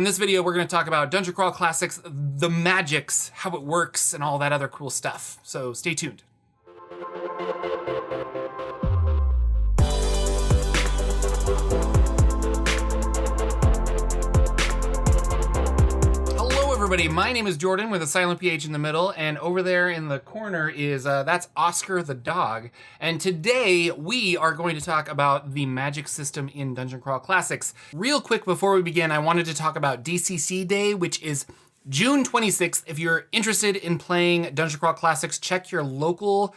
In this video, we're going to talk about Dungeon Crawl Classics, the magics, how it works, and all that other cool stuff. So stay tuned. Everybody, my name is Jordan with a silent PH in the middle, and over there in the corner is, that's Oscar the dog. And today we are going to talk about the magic system in Dungeon Crawl Classics. Real quick before we begin, I wanted to talk about DCC Day, which is June 26th. If you're interested in playing Dungeon Crawl Classics, check your local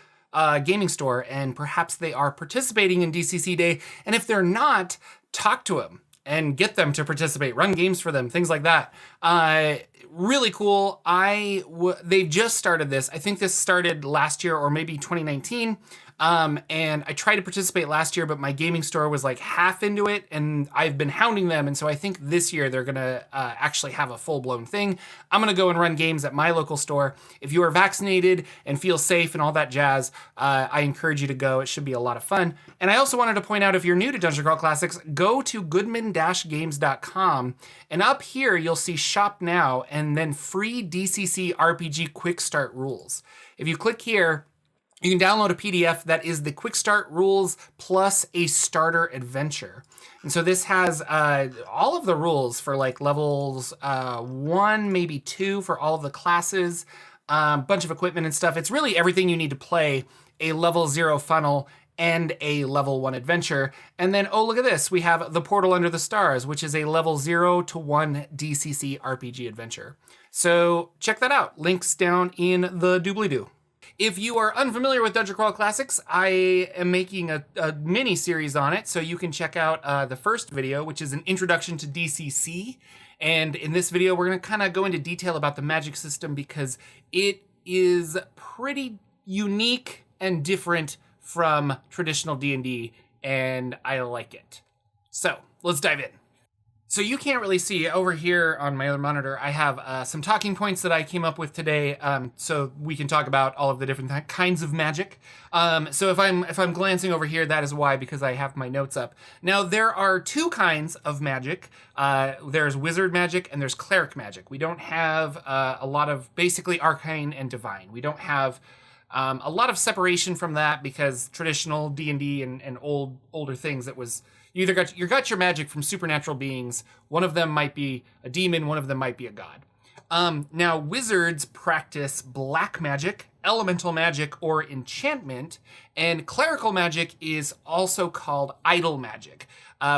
gaming store, and perhaps they are participating in DCC Day. And if they're not, talk to them and get them to participate, run games for them, things like that. Really cool. They've just started this. I think this started last year or maybe 2019. And I tried to participate last year, but my gaming store was like half into it, and I've been hounding them. And so I think this year they're gonna actually have a full-blown thing. I'm gonna go and run games at my local store. If you are vaccinated and feel safe and all that jazz, I encourage you to go. It should be a lot of fun. And I also wanted to point out, if you're new to Dungeon Crawl Classics, go to goodman-games.com, and up here you'll see Shop Now and then free DCC RPG Quick Start rules. If you click here, you can download a PDF that is the Quick Start rules plus a starter adventure. And so this has all of the rules for like levels 1, maybe 2 for all of the classes, bunch of equipment and stuff. It's really everything you need to play a level 0 funnel and a level 1 adventure. And then, oh, look at this. We have The Portal Under the Stars, which is a level 0 to 1 DCC RPG adventure. So check that out. Links down in the doobly-doo. If you are unfamiliar with Dungeon Crawl Classics, I am making a mini series on it, so you can check out the first video, which is an introduction to DCC. And in this video, we're going to kind of go into detail about the magic system because it is pretty unique and different from traditional D&D, and I like it. So let's dive in. So you can't really see over here on my other monitor. I have some talking points that I came up with today, so we can talk about all of the different kinds of magic. So if I'm glancing over here, that is why, because I have my notes up. Now there are two kinds of magic. There's wizard magic and there's cleric magic. We don't have a lot of basically arcane and divine. We don't have a lot of separation from that because traditional D&D and older things, it was you got your magic from supernatural beings. One of them might be a demon, one of them might be a god. Now, wizards practice black magic, elemental magic, or enchantment, and clerical magic is also called idle magic,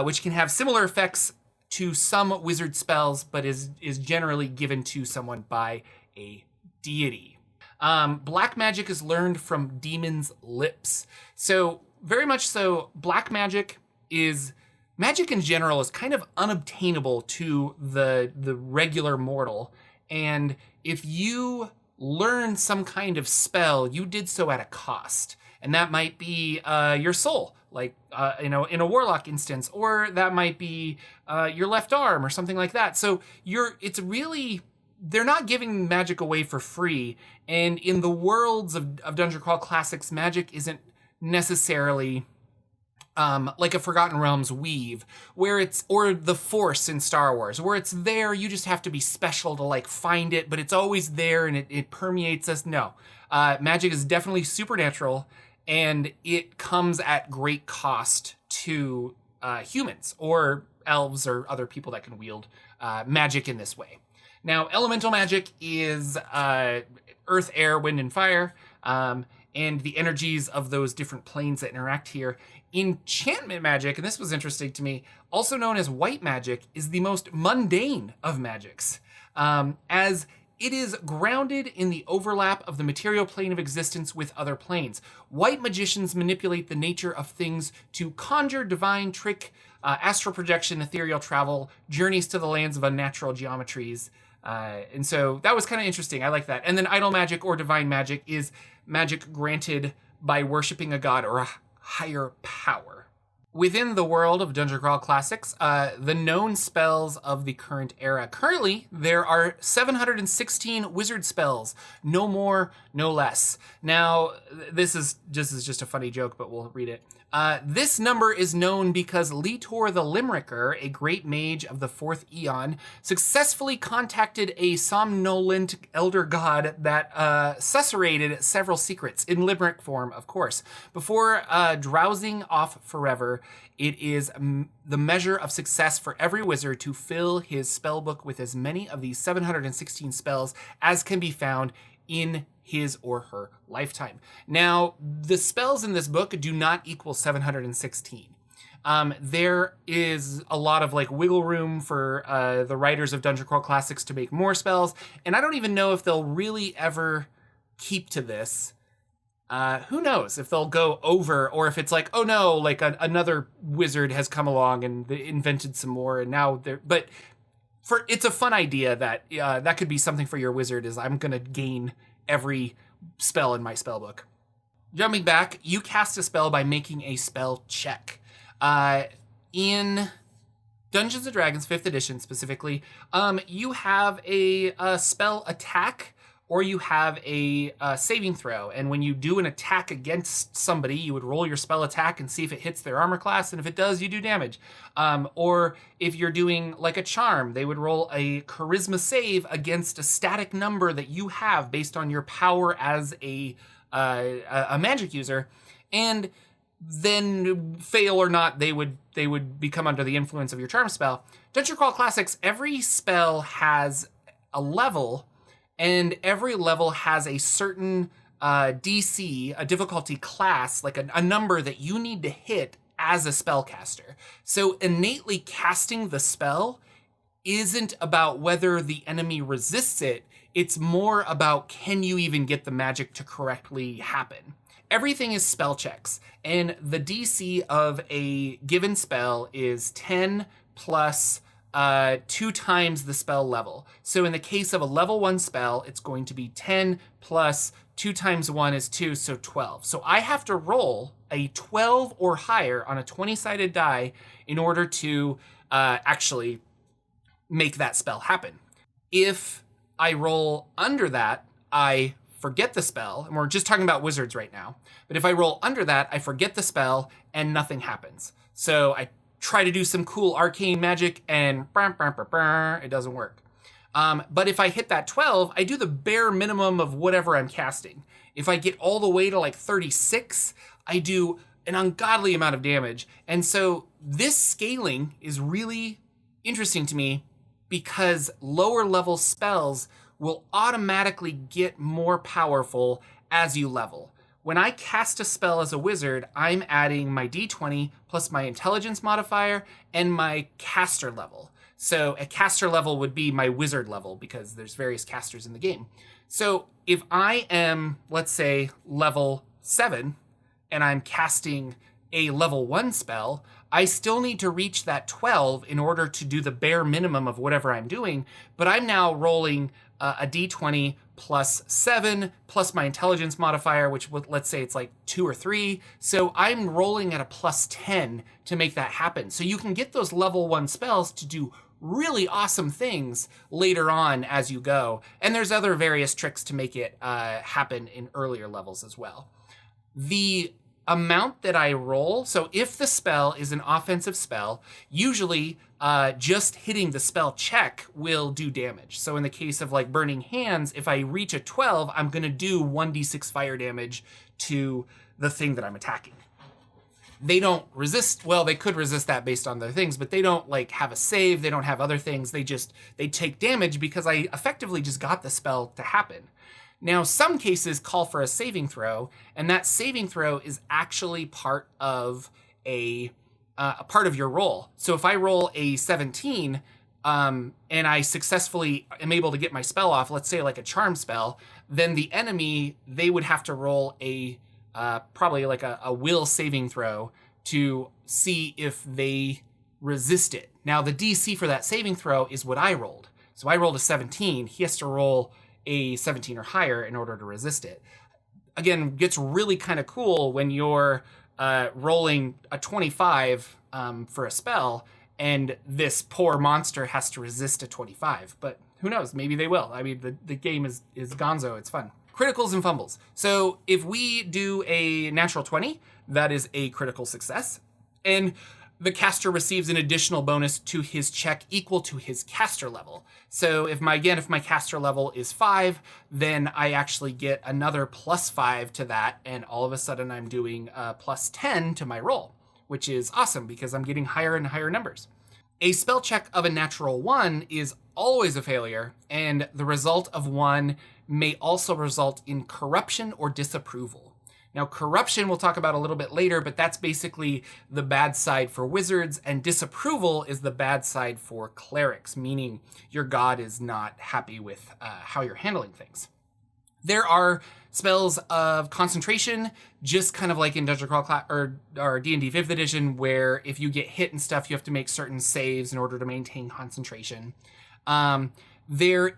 which can have similar effects to some wizard spells, but is generally given to someone by a deity. Black magic is learned from demons' lips. So, very much so, black magic in general is kind of unobtainable to the regular mortal. And if you learn some kind of spell, you did so at a cost. And that might be your soul, like in a warlock instance, or that might be your left arm or something like that. So they're not giving magic away for free. And in the worlds of Dungeon Crawl Classics, magic isn't necessarily like a Forgotten Realms weave, or the Force in Star Wars, where it's there, you just have to be special to like find it, but it's always there and it permeates us. No, magic is definitely supernatural, and it comes at great cost to humans or elves or other people that can wield magic in this way. Now, elemental magic is earth, air, wind, and fire, and the energies of those different planes that interact here. Enchantment magic, and this was interesting to me, also known as white magic, is the most mundane of magics, as it is grounded in the overlap of the material plane of existence with other planes. White magicians manipulate the nature of things to conjure, divine, trick, astral projection, ethereal travel, journeys to the lands of unnatural geometries. And so that was kind of interesting. I like that. And then idle magic or divine magic is magic granted by worshiping a god or a higher power. Within the world of Dungeon Crawl Classics, the known spells of the current era. Currently, there are 716 wizard spells. No more, no less. Now, this is just a funny joke, but we'll read it. This number is known because Litor the Limericker, a great mage of the 4th Eon, successfully contacted a somnolent elder god that susurrated several secrets, in limerick form, of course. Before drowsing off forever, it is the measure of success for every wizard to fill his spellbook with as many of these 716 spells as can be found in his or her lifetime. Now, the spells in this book do not equal 716. There is a lot of like wiggle room for the writers of Dungeon Crawl Classics to make more spells, and I don't even know if they'll really ever keep to this. Who knows if they'll go over, or if it's like, oh no, like another wizard has come along and they invented some more, and now they're. But it's a fun idea that that could be something for your wizard. Is I'm gonna gain every spell in my spell book. Jumping back, you cast a spell by making a spell check. In Dungeons & Dragons 5th edition specifically, you have a spell attack, or you have a saving throw. And when you do an attack against somebody, you would roll your spell attack and see if it hits their armor class, and if it does, you do damage. Or if you're doing like a charm, they would roll a charisma save against a static number that you have based on your power as a magic user. And then, fail or not, they would become under the influence of your charm spell. Dungeon Crawl Classics, every spell has a level, and every level has a certain DC, a difficulty class, like a number that you need to hit as a spellcaster. So innately casting the spell isn't about whether the enemy resists it. It's more about, can you even get the magic to correctly happen? Everything is spell checks, and the DC of a given spell is 10 plus 2 times the spell level. So in the case of a level 1 spell, it's going to be 10 plus 2 times 1 is 2, so 12. So I have to roll a 12 or higher on a 20-sided die in order to actually make that spell happen. If I roll under that, I forget the spell, and we're just talking about wizards right now, but if I roll under that, I forget the spell and nothing happens. So I try to do some cool arcane magic and it doesn't work. But if I hit that 12, I do the bare minimum of whatever I'm casting. If I get all the way to like 36, I do an ungodly amount of damage. And so this scaling is really interesting to me because lower level spells will automatically get more powerful as you level. When I cast a spell as a wizard, I'm adding my d20 plus my intelligence modifier and my caster level. So a caster level would be my wizard level because there's various casters in the game. So if I am, let's say, level 7 and I'm casting a level 1 spell, I still need to reach that 12 in order to do the bare minimum of whatever I'm doing, but I'm now rolling a d20 plus 7 plus my intelligence modifier, which let's say it's like 2 or 3. So I'm rolling at a plus 10 to make that happen. So you can get those level 1 spells to do really awesome things later on as you go. And there's other various tricks to make it happen in earlier levels as well. The amount that I roll, so if the spell is an offensive spell, usually just hitting the spell check will do damage. So in the case of like Burning Hands, if I reach a 12, I'm going to do 1d6 fire damage to the thing that I'm attacking. They don't resist, well, they could resist that based on their things, but they don't like have a save, they don't have other things, they take damage because I effectively just got the spell to happen. Now, some cases call for a saving throw, and that saving throw is actually part of a part of your roll. So if I roll a 17 and I successfully am able to get my spell off, let's say like a charm spell, then the enemy, they would have to roll a probably like a will saving throw to see if they resist it. Now, the DC for that saving throw is what I rolled. So I rolled a 17. He has to roll a 17 or higher in order to resist it. Again, gets really kind of cool when you're rolling a 25 for a spell, and this poor monster has to resist a 25. But who knows? Maybe they will. I mean, the game is gonzo. It's fun. Criticals and fumbles. So if we do a natural 20, that is a critical success. And the caster receives an additional bonus to his check equal to his caster level. So if my caster level is 5, then I actually get another +5 to that, and all of a sudden I'm doing +10 to my roll, which is awesome because I'm getting higher and higher numbers. A spell check of a natural 1 is always a failure, and the result of 1 may also result in corruption or disapproval. Now, corruption we'll talk about a little bit later, but that's basically the bad side for wizards, and disapproval is the bad side for clerics, meaning your god is not happy with how you're handling things. There are spells of concentration, just kind of like in Dungeon Crawl or D&D 5th edition, where if you get hit and stuff, you have to make certain saves in order to maintain concentration. There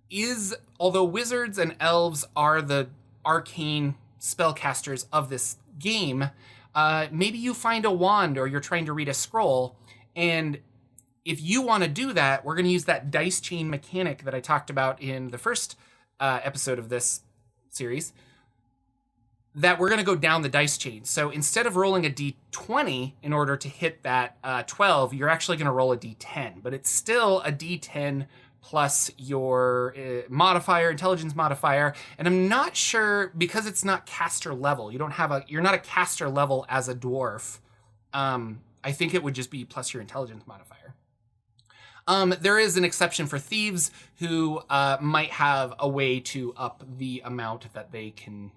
is, although wizards and elves are the arcane spellcasters of this game, maybe you find a wand or you're trying to read a scroll, and if you want to do that, we're going to use that dice chain mechanic that I talked about in the first episode of this series, that we're going to go down the dice chain. So instead of rolling a d20 in order to hit that 12, you're actually going to roll a d10, but it's still a d10 plus your modifier, intelligence modifier. And I'm not sure, because it's not caster level, you're not a caster level as a dwarf. I think it would just be plus your intelligence modifier. There is an exception for thieves who might have a way to up the amount that they can,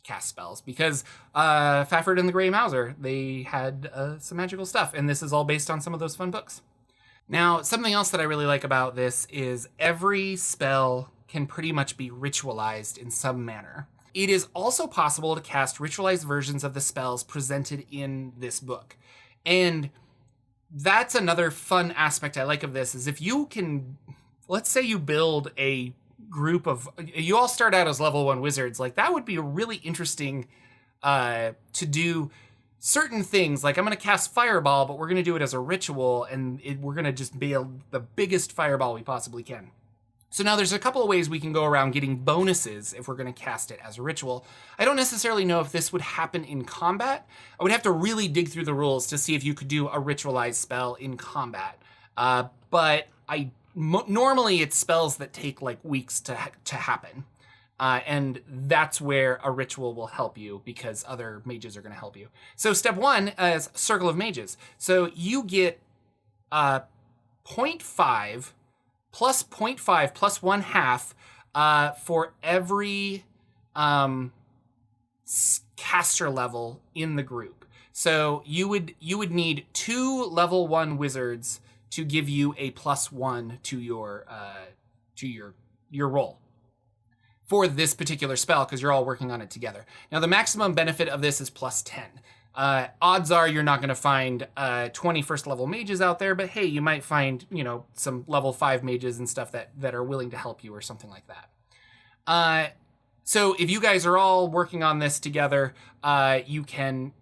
cast spells, because Fafhrd and the Grey Mouser, they had some magical stuff, and this is all based on some of those fun books. Now, something else that I really like about this is every spell can pretty much be ritualized in some manner. It is also possible to cast ritualized versions of the spells presented in this book. And that's another fun aspect I like of this, is if you can, let's say you build a group of, you all start out as level 1 wizards, like that would be really interesting to do certain things. Like, I'm going to cast Fireball, but we're going to do it as a ritual, and we're going to just be the biggest fireball we possibly can. So now there's a couple of ways we can go around getting bonuses if we're going to cast it as a ritual. I don't necessarily know if this would happen in combat. I would have to really dig through the rules to see if you could do a ritualized spell in combat. But normally it's spells that take like weeks to happen. And that's where a ritual will help you, because other mages are going to help you. So step 1 is Circle of Mages. So you get 0.5 plus 0.5 plus 1/2 for every caster level in the group. So you would need 2 level 1 wizards to give you a +1 to your roll for this particular spell, because you're all working on it together. Now, the maximum benefit of this is +10. Odds are you're not going to find 20 first level mages out there, but hey, you might find, some level 5 mages and stuff that are willing to help you or something like that. So if you guys are all working on this together, you can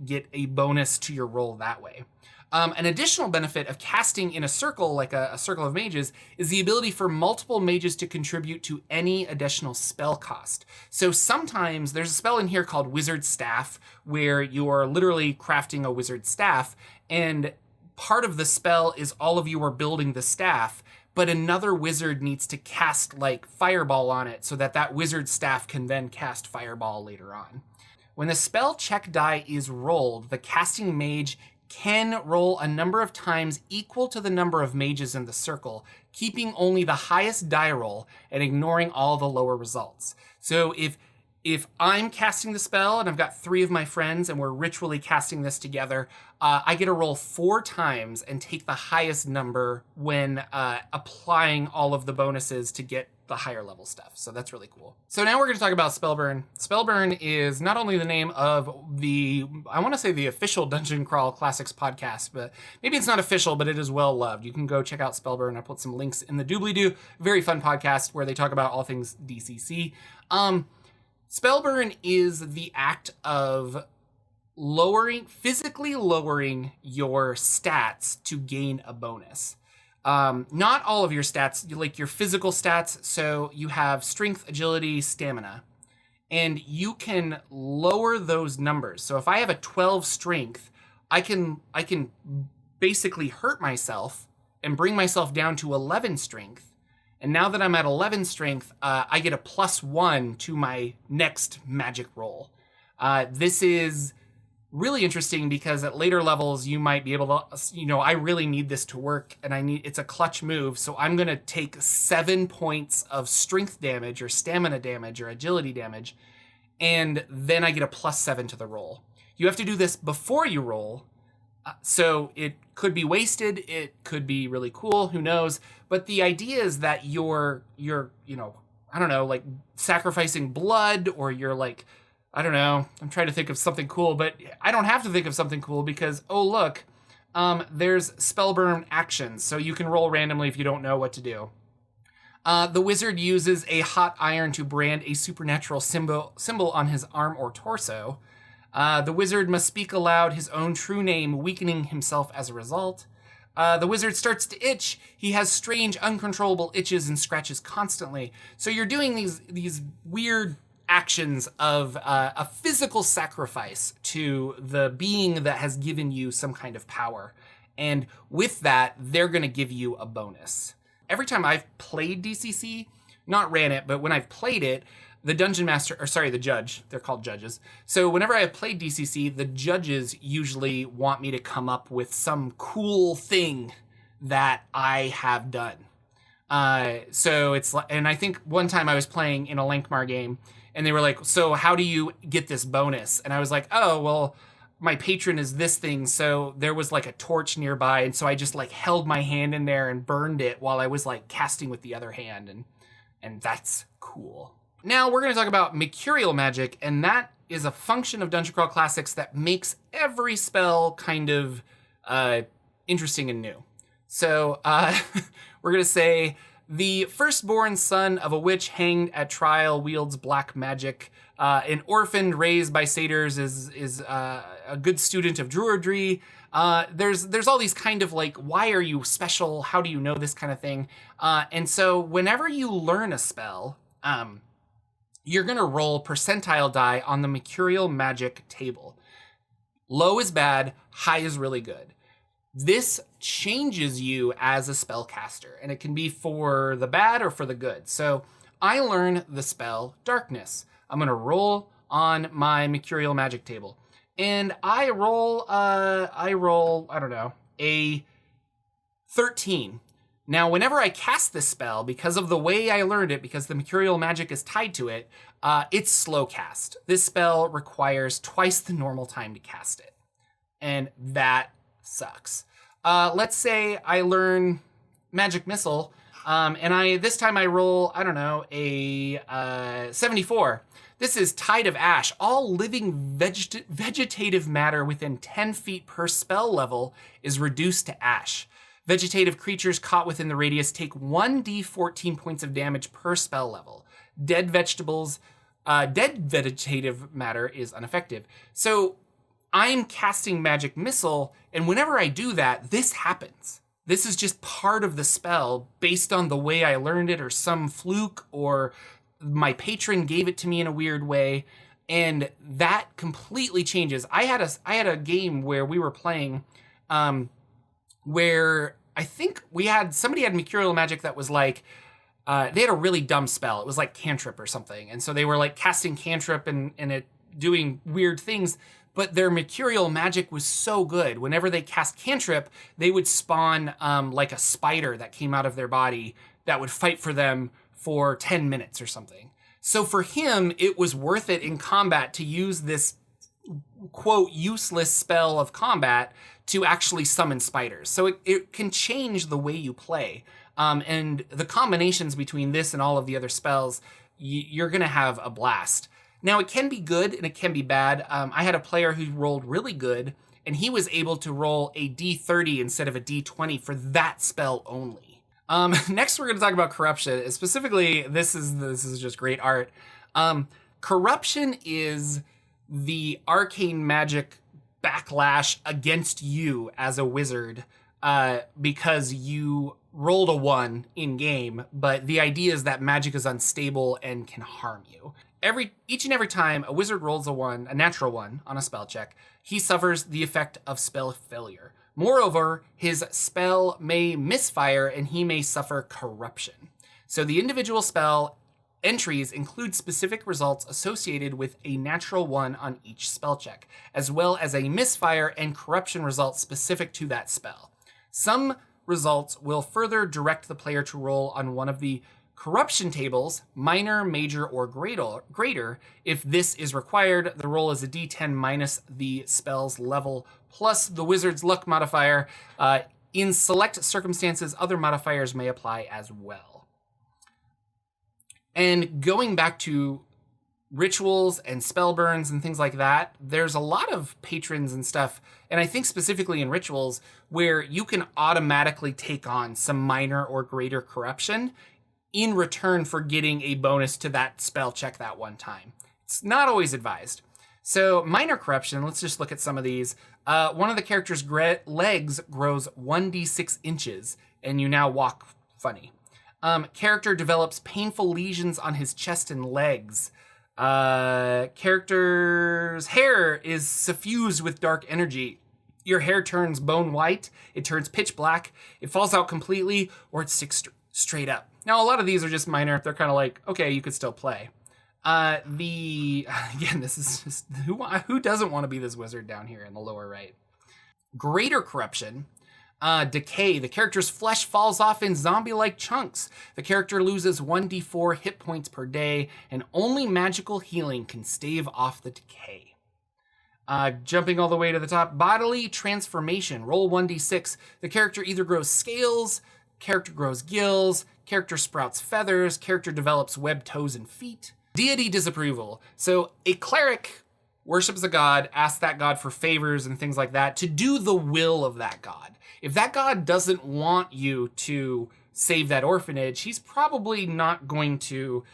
get a bonus to your roll that way. An additional benefit of casting in a circle, like a circle of mages, is the ability for multiple mages to contribute to any additional spell cost. So sometimes there's a spell in here called Wizard Staff, where you are literally crafting a wizard staff, and part of the spell is all of you are building the staff, but another wizard needs to cast like Fireball on it so that wizard staff can then cast Fireball later on. When the spell check die is rolled, the casting mage can roll a number of times equal to the number of mages in the circle, keeping only the highest die roll and ignoring all the lower results. So if I'm casting the spell and I've got 3 of my friends and we're ritually casting this together, I get to roll 4 times and take the highest number when applying all of the bonuses to get the higher level stuff. So that's really cool. So now we're going to talk about Spellburn. Spellburn is not only the name of I want to say the official Dungeon Crawl Classics podcast, but maybe it's not official, but it is well loved. You can go check out Spellburn. I put some links in the doobly-doo. Very fun podcast where they talk about all things DCC. Spellburn is the act of physically lowering your stats to gain a bonus. Not all of your stats, like your physical stats. So you have strength, agility, stamina, and you can lower those numbers. So if I have a 12 strength, I can basically hurt myself and bring myself down to 11 strength. And now that I'm at 11 strength, I get a +1 to my next magic roll. This is really interesting because at later levels, you might be able to, I really need this to work and it's a clutch move. So I'm going to take 7 points of strength damage or stamina damage or agility damage. And then I get a +7 to the roll. You have to do this before you roll. So it could be wasted. It could be really cool. Who knows? But the idea is that you're, I don't know, like sacrificing blood, or you're like, I don't know. I'm trying to think of something cool, but I don't have to think of something cool because, oh, look, there's Spellburn actions. So you can roll randomly if you don't know what to do. The wizard uses a hot iron to brand a supernatural symbol on his arm or torso. The wizard must speak aloud his own true name, weakening himself as a result. The wizard starts to itch. He has strange, uncontrollable itches and scratches constantly. So you're doing these weird actions of a physical sacrifice to the being that has given you some kind of power. And with that, they're going to give you a bonus. Every time I've played DCC, not ran it, but when I've played it, the the judge, they're called judges. So whenever I've played DCC, the judges usually want me to come up with some cool thing that I have done. So it's like, and I think one time I was playing in a Lankmar game and they were like, so how do you get this bonus? And I was like, oh, well, my patron is this thing. So there was like a torch nearby. And so I just like held my hand in there and burned it while I was like casting with the other hand. And that's cool. Now we're going to talk about Mercurial Magic, and that is a function of Dungeon Crawl Classics that makes every spell kind of interesting and new. So we're going to say the firstborn son of a witch hanged at trial wields black magic. An orphan raised by satyrs is a good student of druidry. There's all these kind of like, why are you special? How do you know this kind of thing? And so whenever you learn a spell, you're going to roll percentile die on the Mercurial Magic table. Low is bad, high is really good. This changes you as a spellcaster, and it can be for the bad or for the good. So I learn the spell Darkness. I'm going to roll on my Mercurial Magic table. And I roll, I don't know, a 13. Now, whenever I cast this spell, because of the way I learned it, because the Mercurial Magic is tied to it, it's slow cast. This spell requires twice the normal time to cast it. And that sucks. Let's say I learn Magic Missile, and this time I roll, I don't know, a 74. This is Tide of Ash. All living vegetative matter within 10 feet per spell level is reduced to ash. Vegetative creatures caught within the radius take 1d14 points of damage per spell level. Dead vegetative matter is ineffective. So I'm casting Magic Missile, and whenever I do that, this happens. This is just part of the spell based on the way I learned it, or some fluke, or my patron gave it to me in a weird way, and that completely changes. I had a game where we were playing, where I think somebody had Mercurial Magic that was like, they had a really dumb spell. It was like cantrip or something. And so they were like casting cantrip and it doing weird things, but their Mercurial Magic was so good. Whenever they cast cantrip, they would spawn like a spider that came out of their body that would fight for them for 10 minutes or something. So for him, it was worth it in combat to use this quote useless spell of combat to actually summon spiders. So it can change the way you play. And the combinations between this and all of the other spells, you're going to have a blast. Now, it can be good and it can be bad. I had a player who rolled really good, and he was able to roll a D30 instead of a D20 for that spell only. Next, we're going to talk about corruption. Specifically, this is just great art. Corruption is the arcane magic backlash against you as a wizard because you rolled a 1 in game, but the idea is that magic is unstable and can harm you. Each and every time a wizard rolls a natural 1 on a spell check, he suffers the effect of spell failure. Moreover, his spell may misfire and he may suffer corruption. So the individual spell entries include specific results associated with a natural 1 on each spell check, as well as a misfire and corruption results specific to that spell. Some results will further direct the player to roll on one of the corruption tables, minor, major, or greater. If this is required, the roll is a d10 minus the spell's level plus the wizard's luck modifier. In select circumstances, other modifiers may apply as well. And going back to rituals and spellburns and things like that, there's a lot of patrons and stuff, and I think specifically in rituals, where you can automatically take on some minor or greater corruption in return for getting a bonus to that spell check that one time. It's not always advised. So minor corruption, let's just look at some of these. One of the character's legs grows 1d6 inches, and you now walk funny. Character develops painful lesions on his chest and legs. Character's hair is suffused with dark energy. Your hair turns bone white, it turns pitch black, it falls out completely, or it sticks straight up. Now, a lot of these are just minor. They're kind of like, okay, you could still play. Again, this is just, who doesn't want to be this wizard down here in the lower right? Greater corruption. Decay. The character's flesh falls off in zombie-like chunks. The character loses 1d4 hit points per day, and only magical healing can stave off the decay. Jumping all the way to the top, bodily transformation. Roll 1d6. The character either grows scales, character grows gills, character sprouts feathers, character develops webbed toes and feet. Deity Disapproval. So a cleric worships a god, asks that god for favors and things like that to do the will of that god. If that god doesn't want you to save that orphanage, he's probably not going to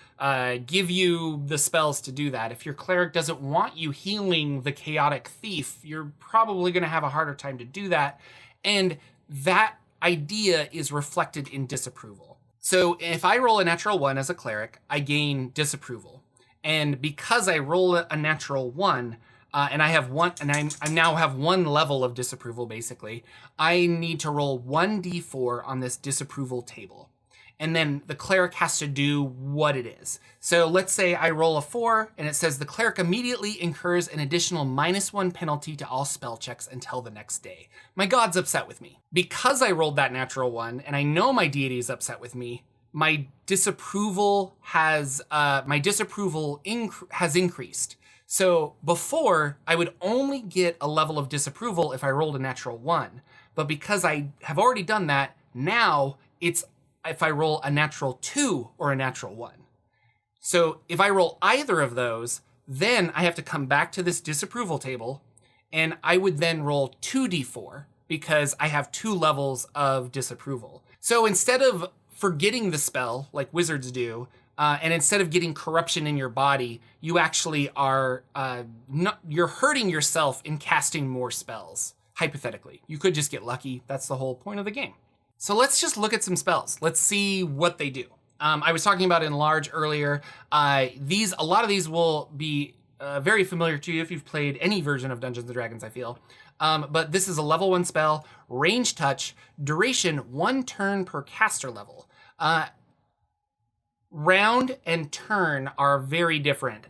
give you the spells to do that. If your cleric doesn't want you healing the chaotic thief, you're probably going to have a harder time to do that. And that idea is reflected in disapproval. So if I roll a natural 1 as a cleric, I gain disapproval. And because I roll a natural 1, and I have one, and I now have 1 level of disapproval, basically, I need to roll 1d4 on this disapproval table. And then the cleric has to do what it is. So let's say I roll a 4, and it says the cleric immediately incurs an additional -1 penalty to all spell checks until the next day. My god's upset with me. Because I rolled that natural 1, and I know my deity is upset with me, my disapproval has increased. So before, I would only get a level of disapproval if I rolled a natural 1. But because I have already done that, now it's if I roll a natural 2 or a natural 1. So if I roll either of those, then I have to come back to this disapproval table, and I would then roll 2d4 because I have 2 levels of disapproval. So instead of forgetting the spell like wizards do, and instead of getting corruption in your body, you actually are you're hurting yourself in casting more spells. Hypothetically, you could just get lucky. That's the whole point of the game. So let's just look at some spells. Let's see what they do. I was talking about Enlarge earlier. A lot of these will be very familiar to you if you've played any version of Dungeons & Dragons, I feel. But this is a level 1 spell, range touch, duration 1 turn per caster level. Round and turn are very different.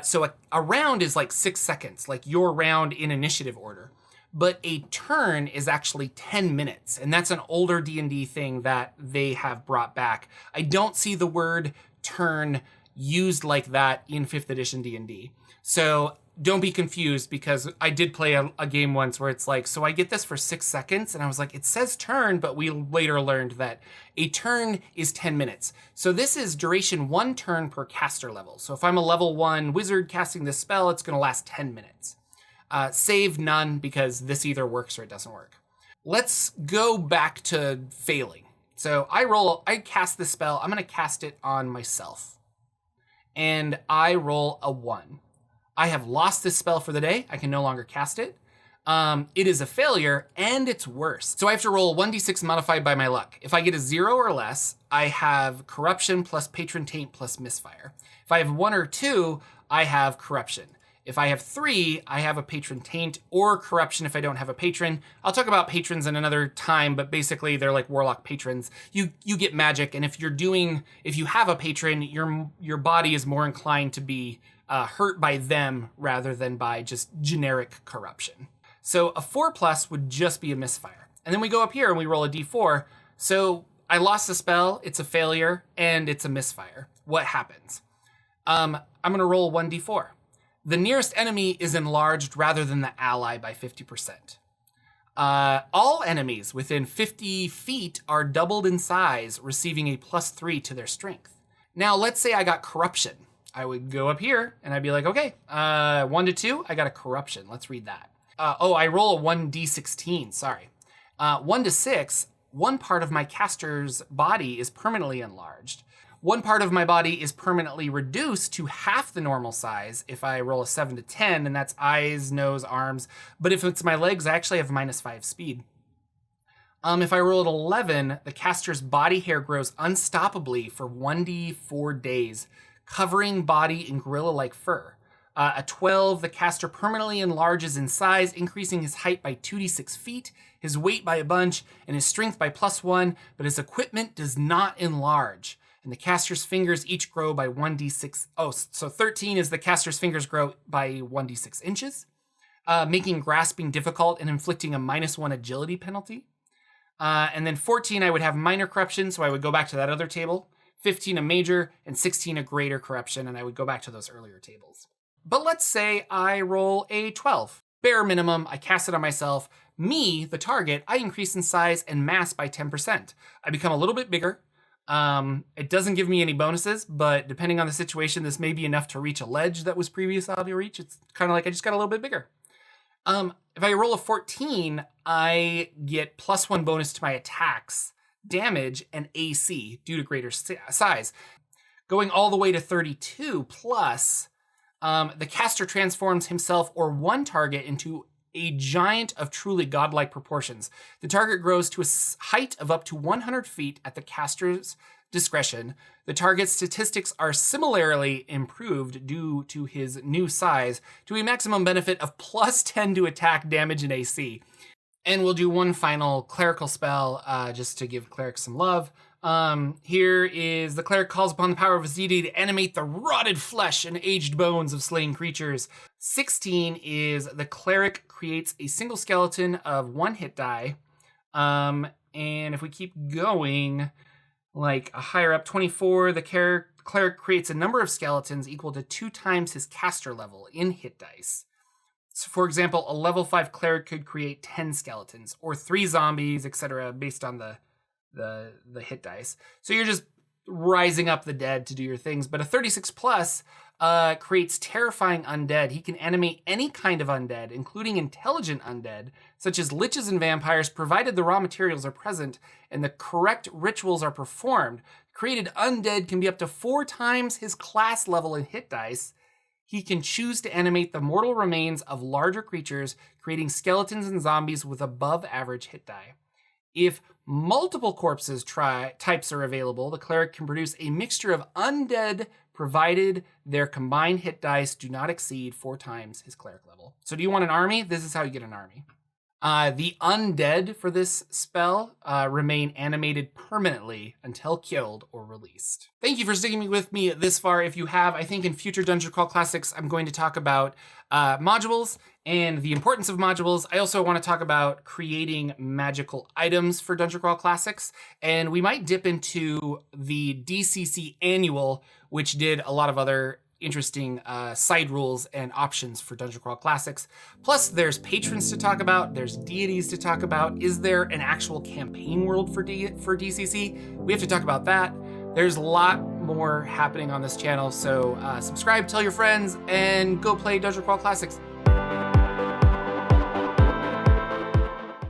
So a round is like 6 seconds, like your round in initiative order. But a turn is actually 10 minutes, and that's an older D&D thing that they have brought back. I don't see the word turn used like that in 5th edition D&D. So don't be confused, because I did play a game once where it's like, so I get this for 6 seconds, and I was like, it says turn, but we later learned that a turn is 10 minutes. So this is duration 1 turn per caster level. So if I'm a level 1 wizard casting this spell, it's going to last 10 minutes. Save none, because this either works or it doesn't work. Let's go back to failing. So I cast this spell. I'm going to cast it on myself. And I roll a 1. I have lost this spell for the day. I can no longer cast it. it is a failure and it's worse. So I have to roll 1d6 modified by my luck. If I get a 0 or less, I have corruption plus patron taint plus misfire. If I have 1 or 2, I have corruption. If I have 3, I have a patron taint or corruption if I don't have a patron. I'll talk about patrons in another time, but basically they're like warlock patrons. You get magic, and if you have a patron, your body is more inclined to be hurt by them rather than by just generic corruption. So a 4+ would just be a misfire. And then we go up here and we roll a d4. So I lost the spell, it's a failure, and it's a misfire. What happens? I'm gonna roll 1d4. The nearest enemy is enlarged rather than the ally by 50%. All enemies within 50 feet are doubled in size, receiving a +3 to their strength. Now, let's say I got corruption. I would go up here and I'd be like, okay, 1 to 2, I got a corruption. Let's read that. I roll a 1d16, sorry. 1 to 6, one part of my caster's body is permanently enlarged. One part of my body is permanently reduced to half the normal size if I roll a 7 to 10, and that's eyes, nose, arms. But if it's my legs, I actually have -5 speed. If I roll at 11, the caster's body hair grows unstoppably for 1d4 days, covering body in gorilla-like fur. At 12, the caster permanently enlarges in size, increasing his height by 2d6 feet, his weight by a bunch, and his strength by +1, but his equipment does not enlarge. And the caster's fingers each grow by 1d6. So 13 is the caster's fingers grow by 1d6 inches, making grasping difficult and inflicting a -1 agility penalty. And then 14, I would have minor corruption, so I would go back to that other table. 15, a major, and 16, a greater corruption, and I would go back to those earlier tables. But let's say I roll a 12. Bare minimum, I cast it on myself. Me, the target, I increase in size and mass by 10%. I become a little bit bigger. It doesn't give me any bonuses, but depending on the situation, this may be enough to reach a ledge that was previously out of reach. It's kind of like I just got a little bit bigger. If I roll a 14, I get +1 bonus to my attacks, damage, and AC due to greater size. Going all the way to 32 plus, the caster transforms himself or one target into a giant of truly godlike proportions. The target grows to a height of up to 100 feet at the caster's discretion. The target's statistics are similarly improved due to his new size to a maximum benefit of +10 to attack, damage, and AC. And we'll do one final clerical spell just to give clerics some love. Here is the cleric calls upon the power of his deity to animate the rotted flesh and aged bones of slain creatures. 16 is the cleric creates a single skeleton of 1 hit die. And if we keep going, like a higher up, 24, the cleric creates a number of skeletons equal to 2 times his caster level in hit dice. So for example, a level 5 cleric could create 10 skeletons or 3 zombies, etc., based on the hit dice. So you're just rising up the dead to do your things. But a 36 plus creates terrifying undead. He can animate any kind of undead, including intelligent undead, such as liches and vampires, provided the raw materials are present and the correct rituals are performed. Created undead can be up to 4 times his class level in hit dice. He can choose to animate the mortal remains of larger creatures, creating skeletons and zombies with above average hit die. If multiple corpses types are available, the cleric can produce a mixture of undead, provided their combined hit dice do not exceed 4 times his cleric level. So do you want an army? This is how you get an army. The undead for this spell remain animated permanently until killed or released. Thank you for sticking with me this far. If you have, I think in future Dungeon Crawl Classics, I'm going to talk about modules and the importance of modules. I also want to talk about creating magical items for Dungeon Crawl Classics, and we might dip into the DCC Annual, which did a lot of other interesting side rules and options for Dungeon Crawl Classics. Plus, there's patrons to talk about, there's deities to talk about. Is there an actual campaign world for DCC? We have to talk about that. There's a lot more happening on this channel, so subscribe, tell your friends, and go play Dungeon Crawl Classics.